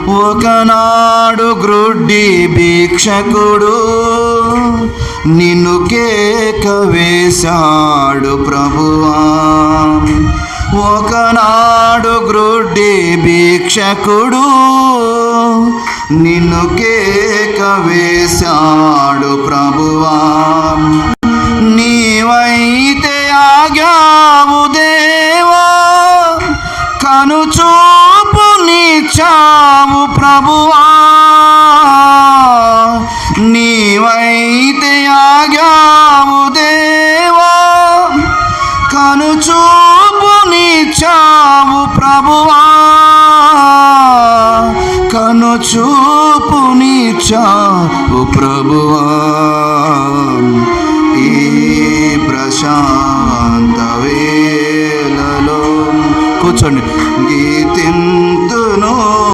ఒకనాడు గ్రుడ్డి భిక్షకుడు నిన్ను కేక వేశాడు ప్రభువా. ఒకనాడు గ్రుడ్డి భిక్షకుడు నిన్ను కేక వేశాడు ప్రభువా. నీవైతే ఆగావు దేవా, కనుచూపునిచ్చావు ప్రభువా. నీవైతే ఆగావు దేవా, కనుచూపునిచ్చావు ప్రభువా. కనుచూపునిచ్చావు ప్రభువా. ఈ ప్రశాంత వేళలో కూర్చోండి.